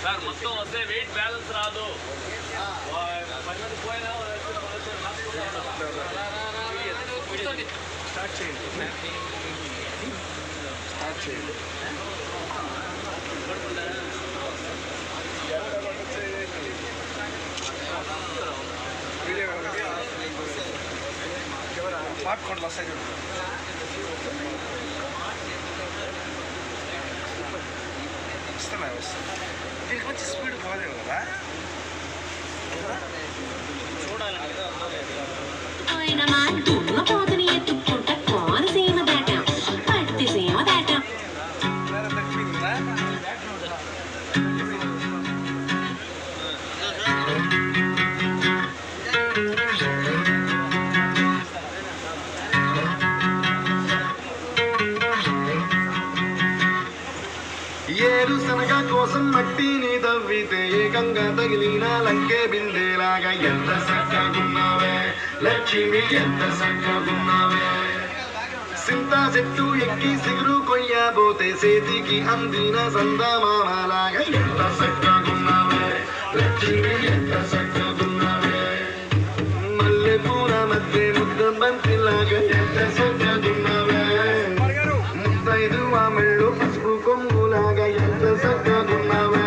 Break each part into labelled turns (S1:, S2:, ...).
S1: Sir మొత్తం వస్తే wait balance రాదు. 10 మంది పోయినా స్టార్ట్ చేయండి. పాపకొండలు వస్తాయి చూడు. వస్తున్నాయి దీనికి మంచి స్పీడ్ పోలేదు కదా చూడాలి. ఏరుశనగ కోసం మట్టిని తవ్వితే ఏకంగా తగిలిన లంకే బిందెలాగా ఎంత చక్కగున్నావే లక్ష్మి, ఎంత చక్కగున్నావే. సింతా చెట్టు ఎక్కి సిగురు కొయ్యబోతే చేతికి అందిన సందమామలాగా ఎంత చక్కగున్నావే లక్ష్మి, ఎంత చక్కగున్నావే. మల్లె పూల మధ్య ముద్ద బంతిలాగా ఎంత చక్కగున్నావే. ముద్దైదు మెళ్ళు పసుపు కొంగులాగా ఎంత చక్కగున్నావే.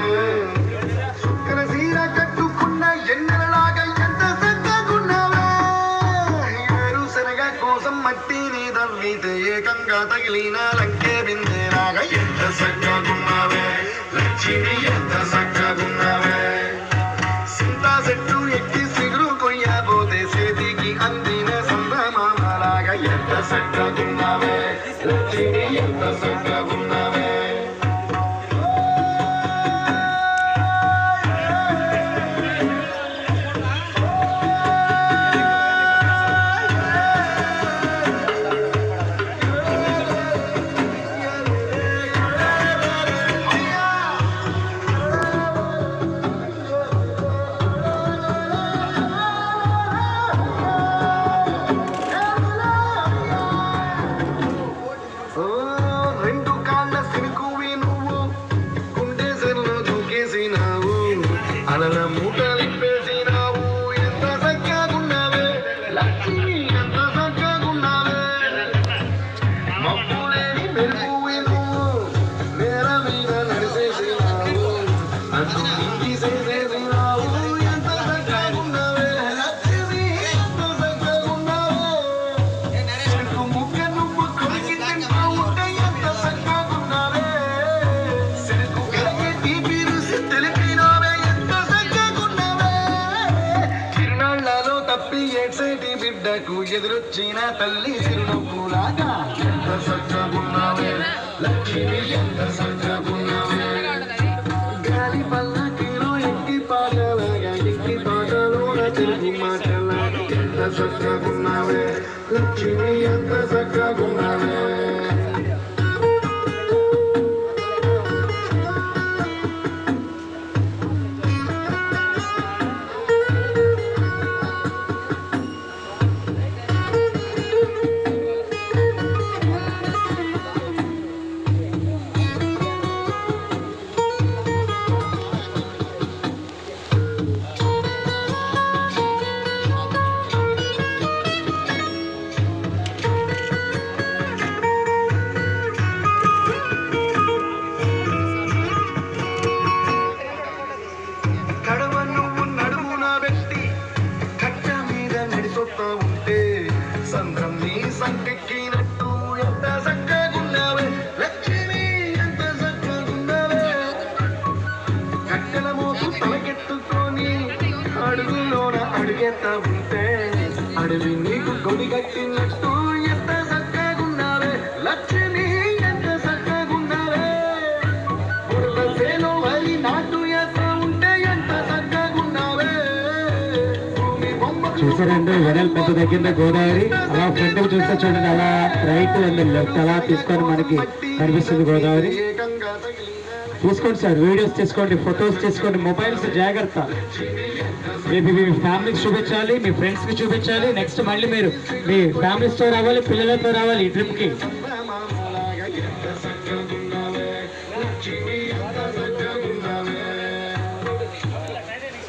S1: చుక్కల సీర కట్టుకున్న ఎన్నెలలాగా ఎంత చక్కగున్నావే. ఏరుశనగ కోసం మట్టిని తవ్వితే ఏకంగా తగిలిన లంకే బిందెలాగా ఎంత చక్కగున్నావే లక్ష్మి, ఎంత చక్కగున్నావే. సింతా చెట్టు ఎక్కి సిగురు కొయ్యబోతే చేతికి అందిన సందమామలాగా ఎంత చక్కగున్నావే లక్ష్మి, ఎంత చక్కగున్నావే. అలల మూటలిప్పేసినావు ఎంత చక్కగున్నావే లక్ష్మి, ఎంత చక్కగున్నావే. మబ్బులేని మెరుపువి నువ్వు నేల మీద నడిచేసినావు, అటు ఇంటి చేసేసినావు ఎంత చక్కగున్నావే లక్ష్మి, ఎంత చక్కగున్నావే. చెట్టు ముక్క నువ్వు కొలికి తింటూ ఉంటే ఎంత చక్కగున్నావే. చెరుకు కలిగి తీపి రుచి తెలిపినావే తప్పి ఏడ్సేటి బిడ్డకు ఎదురొచ్చిన తల్లి చిరునవ్వులాగా ఎంత చక్కగున్నావే లక్ష్మి, ఎంత చక్కగున్నావే. గాలి పల్లకిలో ఎక్కి పాటలాగా ఎక్కి పాటలోన తెలుగు మాటలాగా ఎంత చక్కగున్నావే లక్ష్మి, ఎంత చక్కగున్నావే. ఉంటే సంద్రం నీ సంకెక్కినట్టు ఎంత చక్కగున్నావే లక్ష్మి, ఎంత చక్కగున్నావే. కట్టెల మోపు తలకెత్తుకొని అడుగులోన అడుగెత్త ఉంటే అడవి నీకు కొడి కట్టినట్టు ఎంత చక్కగున్నావే లక్ష్మి, ఎంత చక్కగున్నావే. వరి నాటు ఎత్త ఉంటే ఎంత చక్కగున్నావే.
S2: చూసారండి వెనల్ పెద్ద దగ్గర గోదావరి అలా ఫ్రంట్ చూస్తే చూడండి, అలా రైట్ అండ్ లెఫ్ట్ అలా తీసుకొని మనకి కనిపిస్తుంది గోదావరి. తీసుకోండి సార్, వీడియోస్ తీసుకోండి, ఫొటోస్ తీసుకోండి, మొబైల్స్ జాగ్రత్త. రేపు మీ ఫ్యామిలీకి చూపించాలి, మీ ఫ్రెండ్స్కి చూపించాలి. నెక్స్ట్ మళ్ళీ మీరు మీ ఫ్యామిలీస్తో రావాలి, పిల్లలతో రావాలి ఈ ట్రిప్కి.
S3: ఎంత